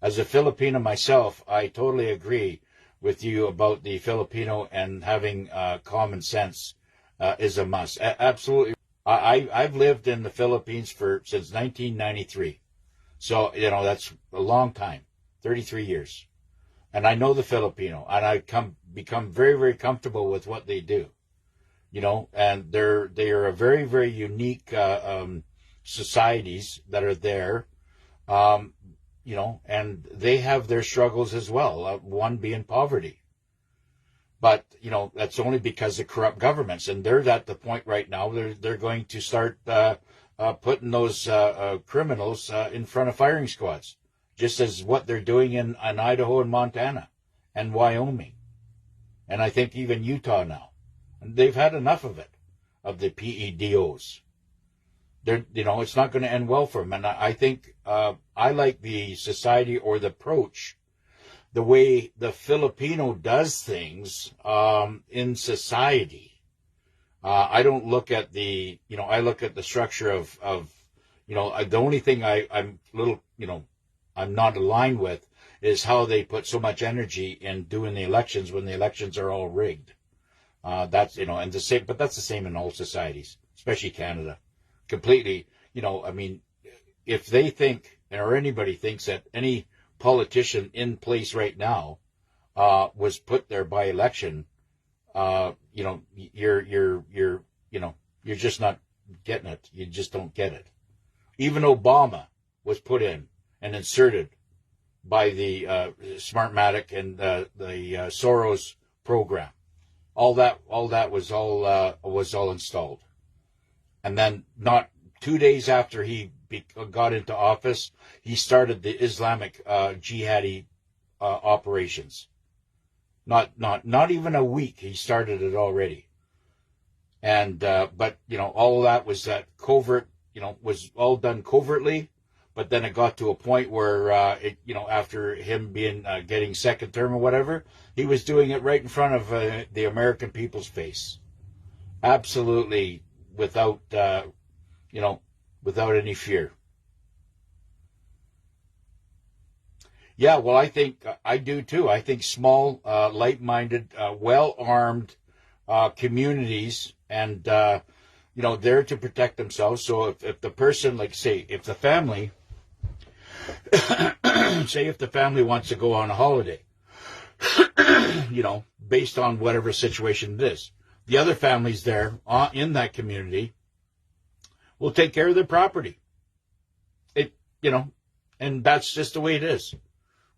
as a Filipino myself, I totally agree with you about the Filipino, and having common sense is a must. Absolutely. I've lived in the Philippines since 1993. So, that's a long time, 33 years. And I know the Filipino, and I become very, very comfortable with what they do. And they are a very, very unique societies that are there. And they have their struggles as well, one being poverty. But, that's only because of corrupt governments. And they're at the point right now, they're going to start putting those criminals in front of firing squads, just as what they're doing in Idaho and Montana and Wyoming. And I think even Utah now. And they've had enough of it, of the PEDOs. It's not going to end well for them. And I think I like the society or the approach, the way the Filipino does things in society. I don't look at I look at the structure of the only thing I'm not aligned with is how they put so much energy in doing the elections when the elections are all rigged. That's, and the same, but that's the same in all societies, especially Canada. Completely, if they think, or anybody thinks that any politician in place right now was put there by election, you're just not getting it. You just don't get it. Even Obama was put in and inserted by the Smartmatic and the Soros program. All that was all installed. And then not 2 days after he got into office, he started the Islamic jihadi operations. Not even a week, he started it already. And but all of that was that covert, was all done covertly. But then it got to a point where after him getting second term or whatever, he was doing it right in front of the American people's face, absolutely without any fear. Yeah, well, I think I do too. I think small, light-minded, well-armed communities, and there to protect themselves. So if the person, like say, if the family, say if the family wants to go on a holiday, based on whatever situation it is, the other families there in that community will take care of their property. And that's just the way it is.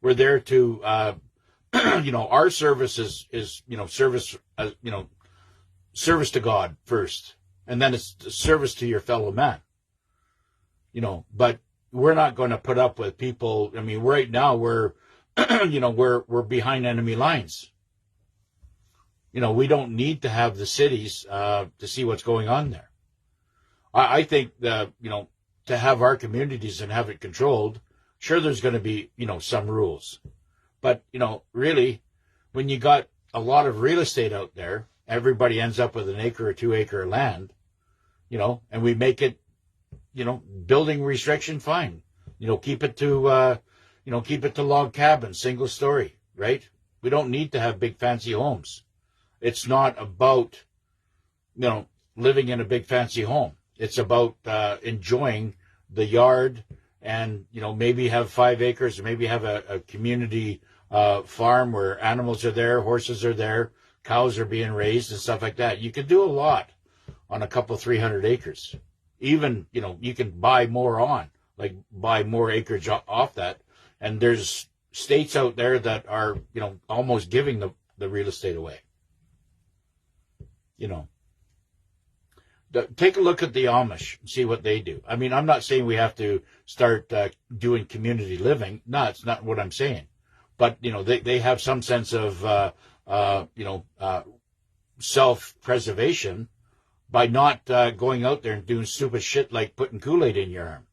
We're there to, our service is service to God first, and then it's service to your fellow man. But we're not going to put up with people. I mean, right now we're behind enemy lines. We don't need to have the cities to see what's going on there. I think that, to have our communities and have it controlled, sure, there's going to be, some rules. But, really, when you got a lot of real estate out there, everybody ends up with an acre or 2 acre land, and we make it, building restriction, fine. Keep it to log cabins, single story, right? We don't need to have big fancy homes. It's not about, living in a big fancy home. It's about enjoying the yard and, maybe have 5 acres, or maybe have a community farm where animals are there, horses are there, cows are being raised and stuff like that. You can do a lot on a couple, 300 acres. Even, you can buy more buy more acreage off that. And there's states out there that are, almost giving the real estate away. Take a look at the Amish and see what they do. I mean, I'm not saying we have to start doing community living. No, it's not what I'm saying. But, they have some sense of, self-preservation by not going out there and doing stupid shit like putting Kool-Aid in your arm.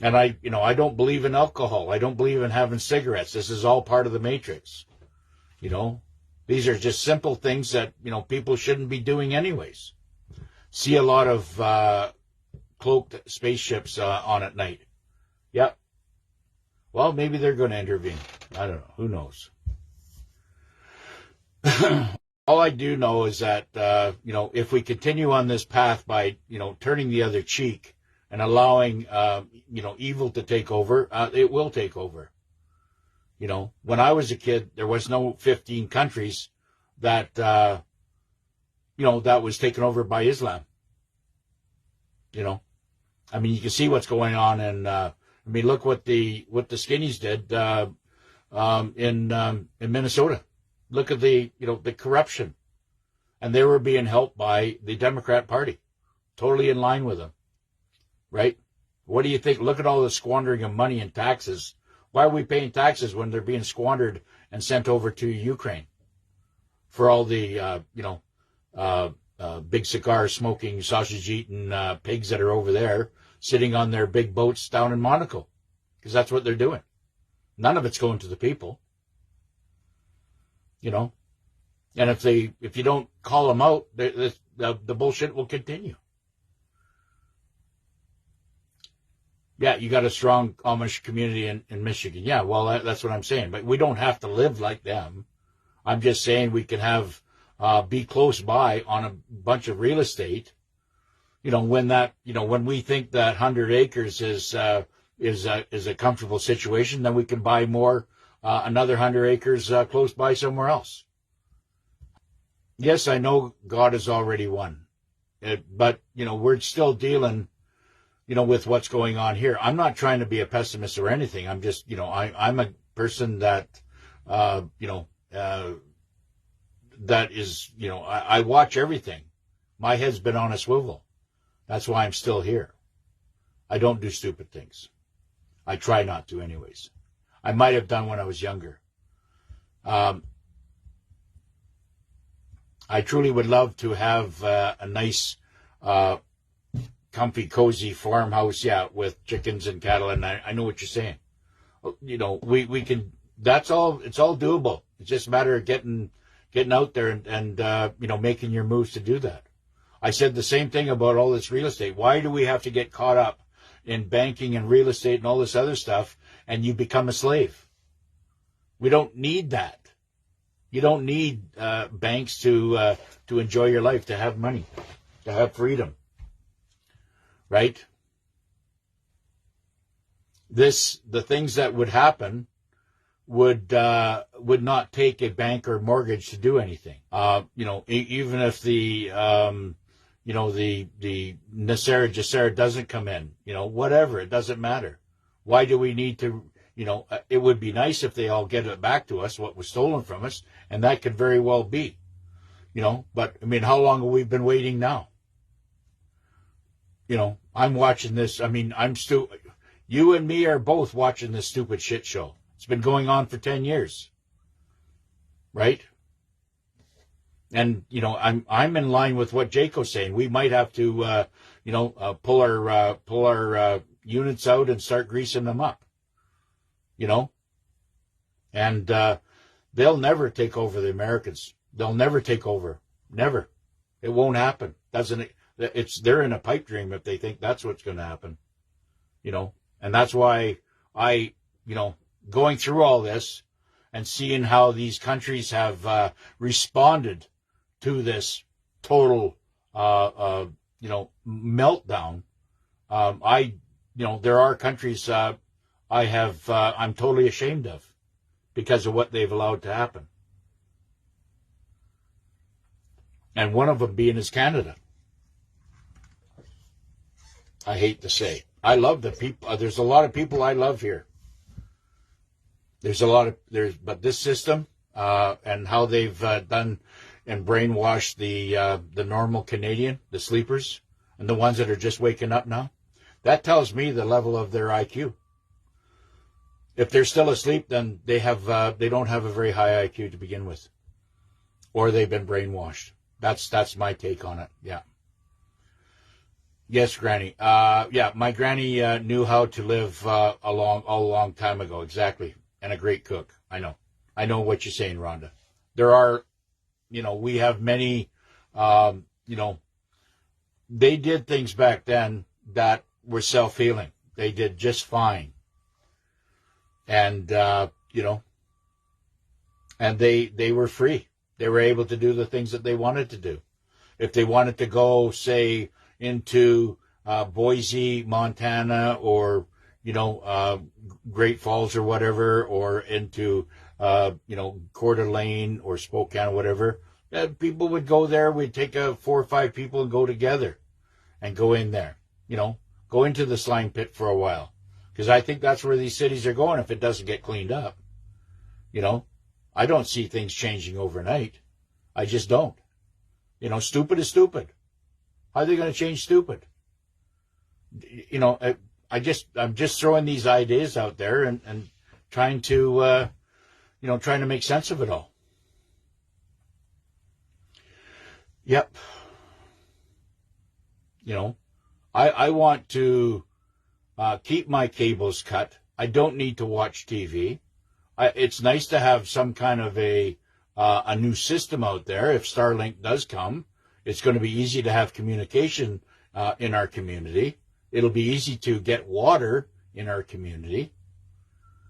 And I don't believe in alcohol. I don't believe in having cigarettes. This is all part of the matrix. These are just simple things that, people shouldn't be doing anyways. See a lot of cloaked spaceships on at night. Yep. Well, maybe they're going to intervene. I don't know. Who knows? All I do know is that, if we continue on this path by, turning the other cheek and allowing, evil to take over, it will take over. When I was a kid, there was no 15 countries that, that was taken over by Islam. I mean, you can see what's going on, and look what the skinnies did in Minnesota. Look at the corruption, and they were being helped by the Democrat Party, totally in line with them, right? What do you think? Look at all the squandering of money and taxes. Why are we paying taxes when they're being squandered and sent over to Ukraine for all the big cigar smoking, sausage eating pigs that are over there sitting on their big boats down in Monaco? Because that's what they're doing. None of it's going to the people. And if you don't call them out, the bullshit will continue. Yeah, you got a strong Amish community in Michigan. Yeah, well, that's what I'm saying. But we don't have to live like them. I'm just saying we can have be close by on a bunch of real estate. When we think that 100 acres is a comfortable situation, then we can buy more. Another 100 acres close by somewhere else. Yes, I know God has already won. But, we're still dealing, with what's going on here. I'm not trying to be a pessimist or anything. I'm just, I'm a person that, that is, I watch everything. My head's been on a swivel. That's why I'm still here. I don't do stupid things. I try not to anyways. I might have done when I was younger. I truly would love to have a nice, comfy, cozy farmhouse, with chickens and cattle, and I know what you're saying. We can, it's all doable. It's just a matter of getting out there and making your moves to do that. I said the same thing about all this real estate. Why do we have to get caught up in banking and real estate and all this other stuff, and you become a slave? We don't need that. You don't need banks to enjoy your life, to have money, to have freedom, right? The things that would happen would not take a bank or mortgage to do anything. Even if the Nasser Jasser doesn't come in, whatever, it doesn't matter. Why do we need to, it would be nice if they all get it back to us, what was stolen from us, and that could very well be, but how long have we been waiting now? I'm watching this. You and me are both watching this stupid shit show. It's been going on for 10 years, right? And, I'm in line with what Jaco's saying. We might have to, pull our units out and start greasing them up, and they'll never take over the Americans. They'll never take over. Never. It won't happen. They're in a pipe dream if they think that's what's going to happen, and that's why going through all this and seeing how these countries have responded to this total, meltdown. There are countries I'm totally ashamed of because of what they've allowed to happen. And one of them being is Canada. I hate to say. I love the people. There's a lot of people I love here. But this system, and how they've done and brainwashed the normal Canadian, the sleepers, and the ones that are just waking up now, that tells me the level of their IQ. If they're still asleep, then they don't have a very high IQ to begin with, or they've been brainwashed. That's my take on it. Yeah. Yes, Granny. My Granny knew how to live a long time ago. Exactly. And a great cook. I know what you're saying, Rhonda. There are, we have many, they did things back then, that were self-healing. They did just fine. And, and they were free. They were able to do the things that they wanted to do. If they wanted to go, say, into Boise, Montana, or, Great Falls or whatever, or into, Coeur d'Alene or Spokane or whatever, people would go there. We'd take 4 or 5 people and go together and go in there, go into the slime pit for a while. Because I think that's where these cities are going if it doesn't get cleaned up. I don't see things changing overnight. I just don't. Stupid is stupid. How are they going to change stupid? I'm just throwing these ideas out there and trying to, trying to make sense of it all. Yep. I want to keep my cables cut. I don't need to watch TV. It's nice to have some kind of a new system out there. If Starlink does come, it's going to be easy to have communication in our community. It'll be easy to get water in our community.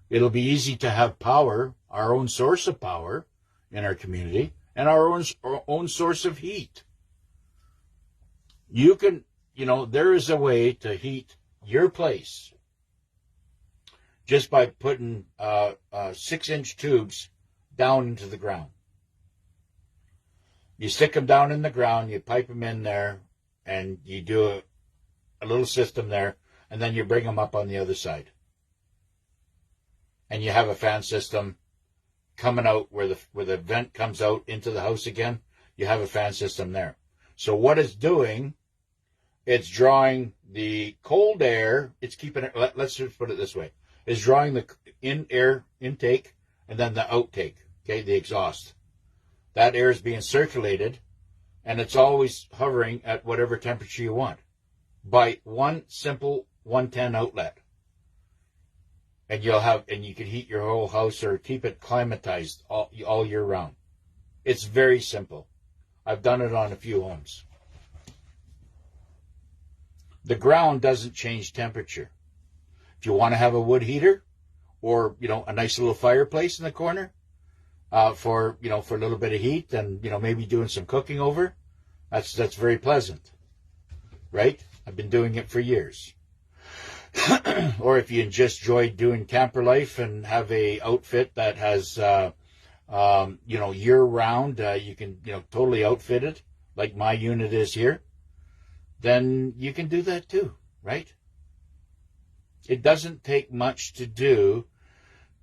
It'll be easy to have power, our own source of power in our community, and our own source of heat. You can, there is a way to heat your place just by putting 6-inch tubes down into the ground. You stick them down in the ground, you pipe them in there, and you do a little system there, and then you bring them up on the other side. And you have a fan system coming out where the vent comes out into the house again. You have a fan system there. So what it's doing, it's drawing the cold air. It's keeping it, let's just put it this way. It's drawing the air intake and then the outtake, okay, the exhaust. That air is being circulated, and it's always hovering at whatever temperature you want by one simple 110 outlet. And you can heat your whole house or keep it climatized all year round. It's very simple. I've done it on a few homes. The ground doesn't change temperature. If you want to have a wood heater or, a nice little fireplace in the corner for a little bit of heat and, maybe doing some cooking over, that's very pleasant, right? I've been doing it for years. Or if you just enjoy doing camper life and have a outfit that has, year round, you can, totally outfit it like my unit is here, then you can do that too, right? It doesn't take much to do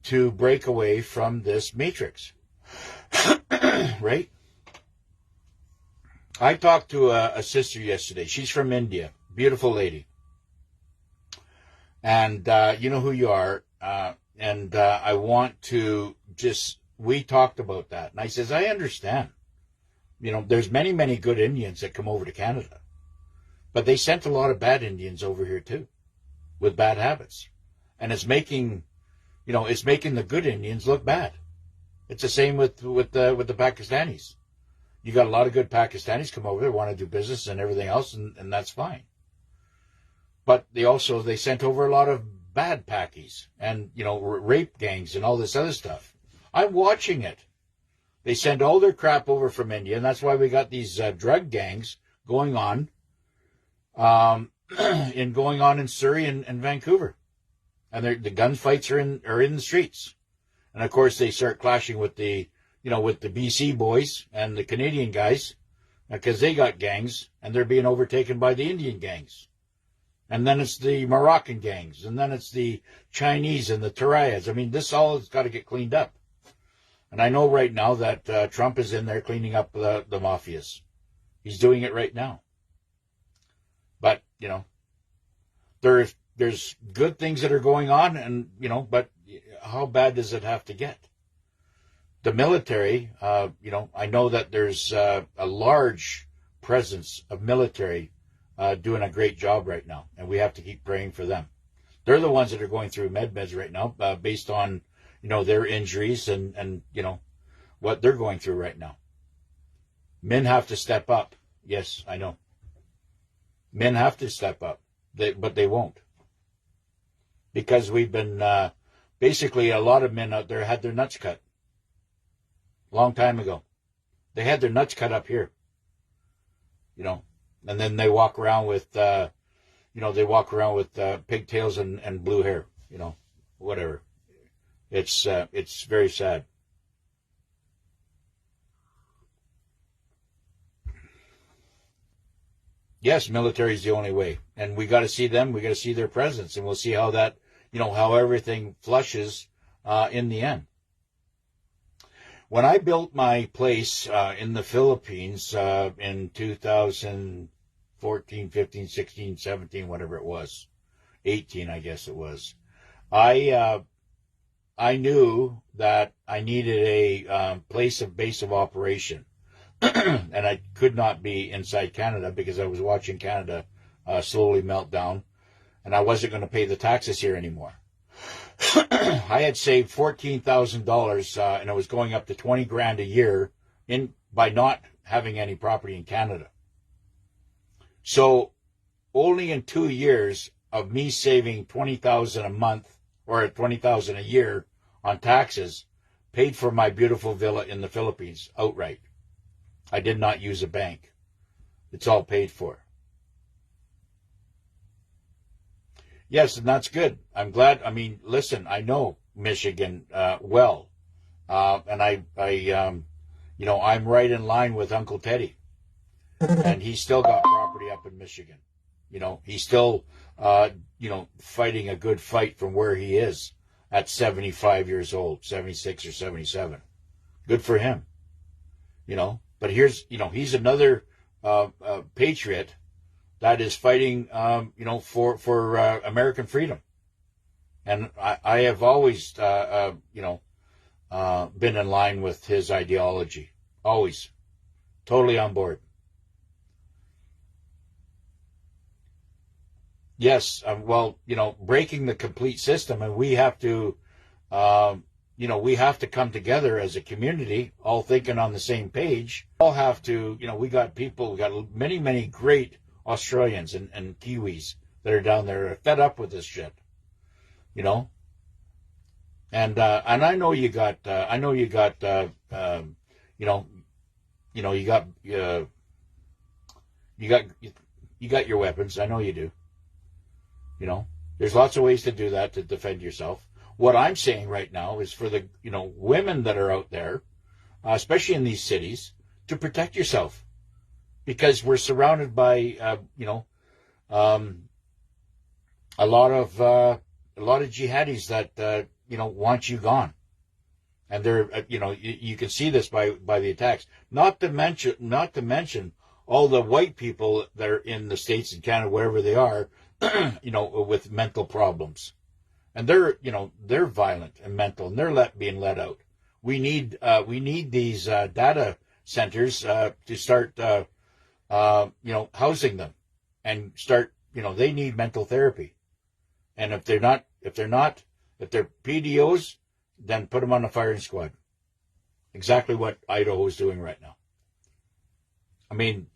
to break away from this matrix, right? I talked to a sister yesterday. She's from India, beautiful lady. And you know who you are. And I want to we talked about that. And I says, I understand. There's many, many good Indians that come over to Canada. But they sent a lot of bad Indians over here too, with bad habits. And it's making the good Indians look bad. It's the same with the Pakistanis. You got a lot of good Pakistanis come over there, want to do business and everything else, and that's fine. But they sent over a lot of bad Pakis and, rape gangs and all this other stuff. I'm watching it. They send all their crap over from India, and that's why we got these drug gangs going on in Surrey and Vancouver. And the gunfights are in the streets. And of course they start clashing with the BC boys and the Canadian guys because they got gangs and they're being overtaken by the Indian gangs. And then it's the Moroccan gangs, and then it's the Chinese and the Tarayads. I mean, this all has got to get cleaned up. And I know right now that Trump is in there cleaning up the mafias. He's doing it right now. But, there's good things that are going on, and, but how bad does it have to get? The military, I know that there's a large presence of military doing a great job right now, and we have to keep praying for them. They're the ones that are going through meds right now, based on, their injuries and what they're going through right now. Men have to step up. Yes, I know. Men have to step up. But they won't, because we've been basically, a lot of men out there had their nuts cut a long time ago. They had their nuts cut up here, and then they walk around with pigtails and blue hair, whatever. It's very sad. Yes, military is the only way, and we got to see them. We got to see their presence, and we'll see how that, how everything flushes in the end. When I built my place in the Philippines in 2014, 15, 16, 17, whatever it was, 18, I guess it was, I knew that I needed a base of operation. And I could not be inside Canada because I was watching Canada slowly melt down, and I wasn't going to pay the taxes here anymore. I had saved $14,000, and it was going up to $20,000 a year by not having any property in Canada. So only in 2 years of me saving $20,000 a month or $20,000 a year on taxes paid for my beautiful villa in the Philippines outright. I did not use a bank. It's all paid for. Yes, and that's good. I'm glad. I mean, listen, I know Michigan well, and I'm right in line with Uncle Teddy, and he's still got property up in Michigan. He's still, fighting a good fight from where he is at 75 years old, 76 or 77. Good for him. But here's, he's another patriot that is fighting, for American freedom. And I have always, been in line with his ideology. Always. Totally on board. Yes, breaking the complete system, and we have to, we have to come together as a community, all thinking on the same page. All have to, we got many, many great Australians and Kiwis that are down there fed up with this shit, and I know you got, you got your weapons. I know you do. There's lots of ways to do that, to defend yourself. What I'm saying right now is for the, women that are out there, especially in these cities, to protect yourself, because we're surrounded by, a lot of jihadis that, want you gone. And they're, you can see this by the attacks. Not to mention all the white people that are in the States and Canada, wherever they are, with mental problems. And they're violent and mental, and they're being let out. We need these data centers to start, housing them, and start. They need mental therapy. And if they're PDOs, then put them on the firing squad. Exactly what Idaho is doing right now. I mean,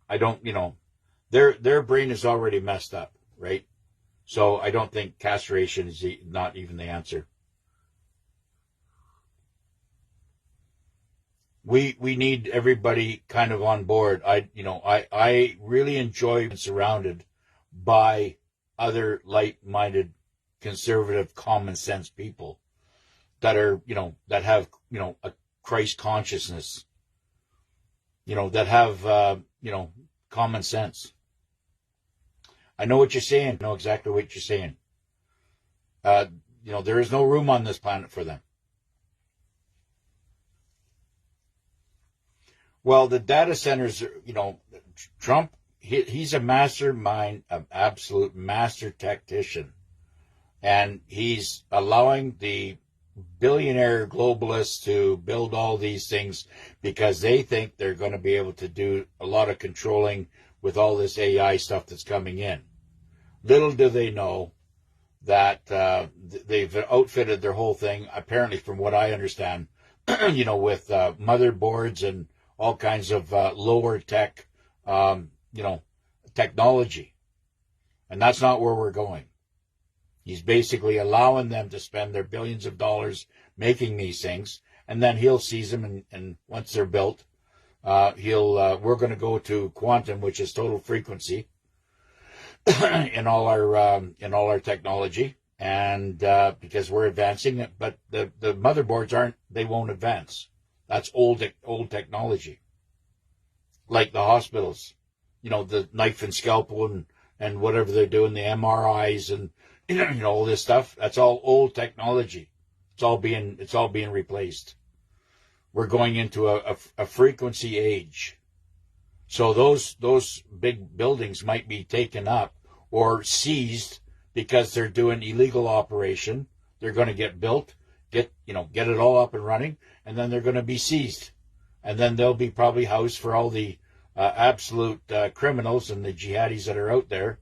I don't. Their brain is already messed up, right? So I don't think castration is not even the answer. We need everybody kind of on board. I really enjoy being surrounded by other like-minded, conservative, common sense people that are, that have, a Christ consciousness, that have, common sense. I know what you're saying. I know exactly what you're saying. There is no room on this planet for them. Well, the data centers, Trump, he's a mastermind, an absolute master tactician. And he's allowing the billionaire globalists to build all these things because they think they're going to be able to do a lot of controlling with all this AI stuff that's coming in. Little do they know that they've outfitted their whole thing, apparently from what I understand, with motherboards and all kinds of lower tech, technology. And that's not where we're going. He's basically allowing them to spend their billions of dollars making these things, and then he'll seize them, and once they're built, we're going to go to quantum, which is total frequency, in all our technology, and because we're advancing it, but the motherboards they won't advance. That's old technology, like the hospitals, the knife and scalpel and whatever they're doing, the MRIs and all this stuff. That's all old technology. It's all being replaced. We're going into a frequency age. So those big buildings might be taken up or seized because they're doing illegal operation. They're going to get built, get it all up and running, and then they're going to be seized. And then they'll be probably housed for all the absolute criminals and the jihadis that are out there,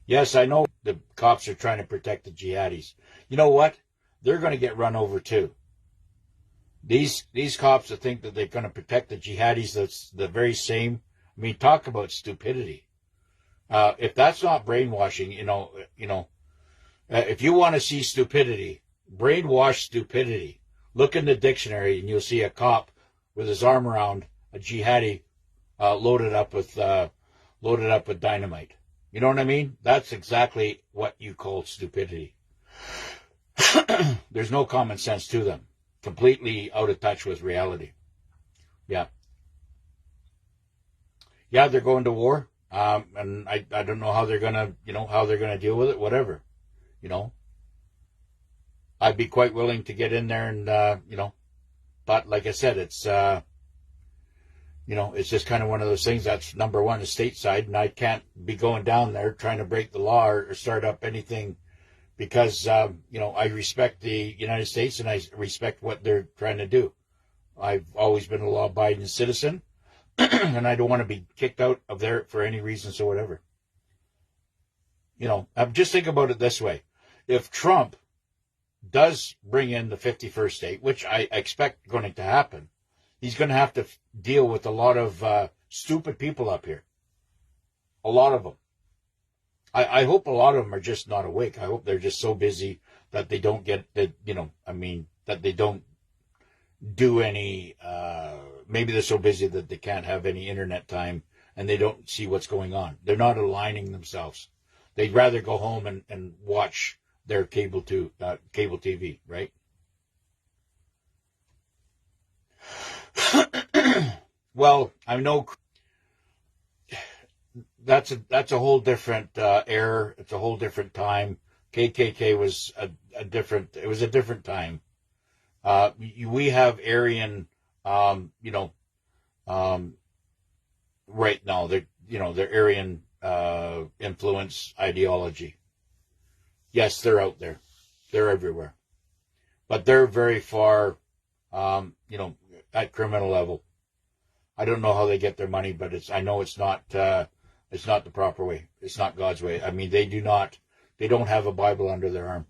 Yes, I know the cops are trying to protect the jihadis. You know what? They're going to get run over too. These cops that think that they're going to protect the jihadis, that's the very same. I mean, talk about stupidity. If that's not brainwashing, if you want to see stupidity, brainwash stupidity, look in the dictionary and you'll see a cop with his arm around a jihadi loaded up with dynamite. You know what I mean? That's exactly what you call stupidity. There's no common sense to them. Completely out of touch with reality. Yeah. Yeah, they're going to war. And I don't know how they're gonna deal with it, whatever. I'd be quite willing to get in there and but like I said, it's it's just kind of one of those things. That's number one, the stateside, and I can't be going down there trying to break the law or start up anything because, I respect the United States and I respect what they're trying to do. I've always been a law-abiding citizen, and I don't want to be kicked out of there for any reasons or whatever. Just think about it this way. If Trump does bring in the 51st state, which I expect going to happen, he's going to have to deal with a lot of stupid people up here. A lot of them. I hope a lot of them are just not awake. I hope they're just so busy that they don't get, that they don't do any, maybe they're so busy that they can't have any internet time and they don't see what's going on. They're not aligning themselves. They'd rather go home and watch their cable TV, right? Well, I know that's a whole different era. It's a whole different time. KKK was a different time. We have Aryan, right now. They're Aryan influence ideology. Yes, they're out there. They're everywhere, but they're very far, at criminal level. I don't know how they get their money, but I know it's not the proper way. It's not God's way. I mean, they don't have a Bible under their arm.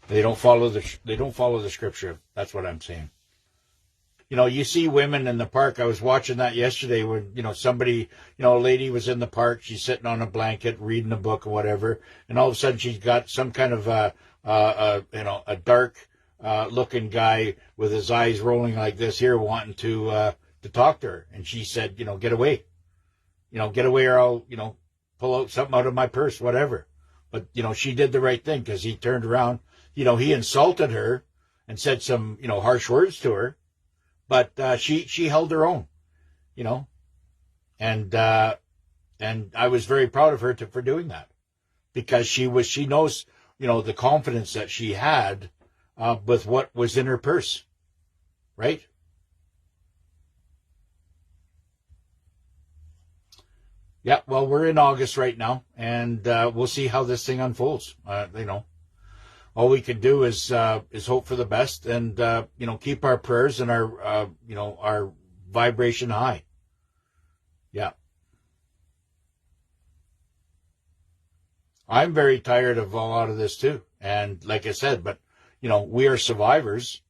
They don't follow the scripture. That's what I'm saying. You see women in the park. I was watching that yesterday when, somebody, a lady was in the park. She's sitting on a blanket reading a book or whatever. And all of a sudden she's got some kind of, a dark, looking guy with his eyes rolling like this here wanting to talk to her. And she said, get away. Get away or I'll, pull out something out of my purse, whatever. But, she did the right thing because he turned around. He insulted her and said some, harsh words to her. But she held her own, and I was very proud of her for doing that because she knows, the confidence that she had with what was in her purse, right? Yeah, well, we're in August right now, and we'll see how this thing unfolds. All we can do is hope for the best and, keep our prayers and our vibration high. Yeah. I'm very tired of a lot of this too. And like I said, but, we are survivors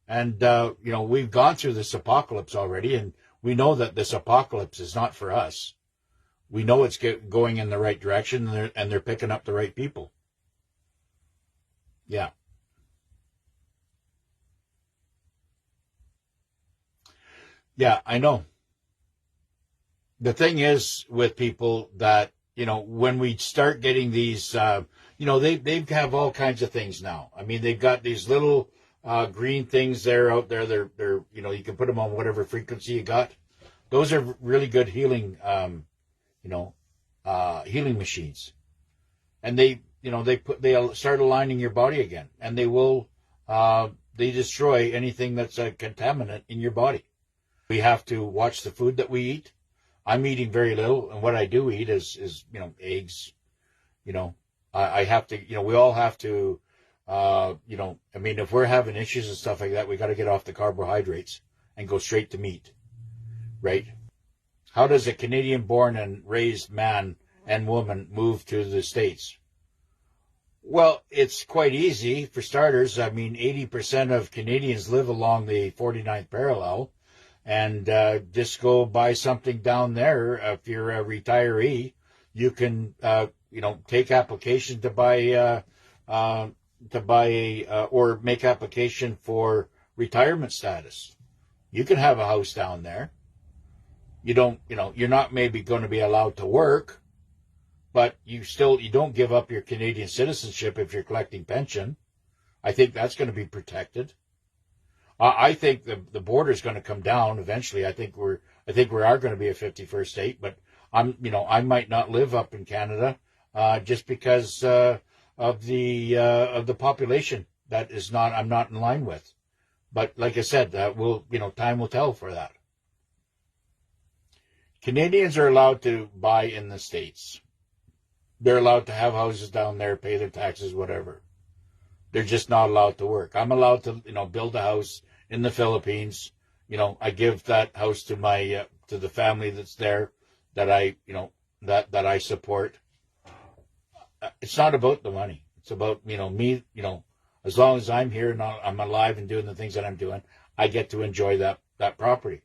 and, we've gone through this apocalypse already and we know that this apocalypse is not for us. We know it's going in the right direction, and they're picking up the right people. Yeah. Yeah, I know. The thing is with people that, when we start getting these, they have all kinds of things now. I mean, they've got these little green things there out there. They're you can put them on whatever frequency you got. Those are really good healing, healing machines. And they'll start aligning your body again, and they destroy anything that's a contaminant in your body. We have to watch the food that we eat. I'm eating very little, and what I do eat is eggs. I have to, we all have to, if we're having issues and stuff like that, we got to get off the carbohydrates and go straight to meat, right? How does a Canadian-born and raised man and woman move to the States? Well, it's quite easy. For starters, 80% of Canadians live along the 49th parallel. And just go buy something down there. If you're a retiree, you can, take application to buy, or make application for retirement status. You can have a house down there. You don't, you're not maybe going to be allowed to work, but you don't give up your Canadian citizenship if you're collecting pension. I think that's going to be protected. I think the border is going to come down eventually. I think we are going to be a 51st state, but I might not live up in Canada, just because of the population that I'm not in line with. But like I said, time will tell for that. Canadians are allowed to buy in the States. They're allowed to have houses down there, pay their taxes, whatever. They're just not allowed to work. I'm allowed to, build a house in the Philippines. I give that house to my to the family that's there, that I support. It's not about the money. It's about me. As long as I'm here and I'm alive and doing the things that I'm doing, I get to enjoy that property.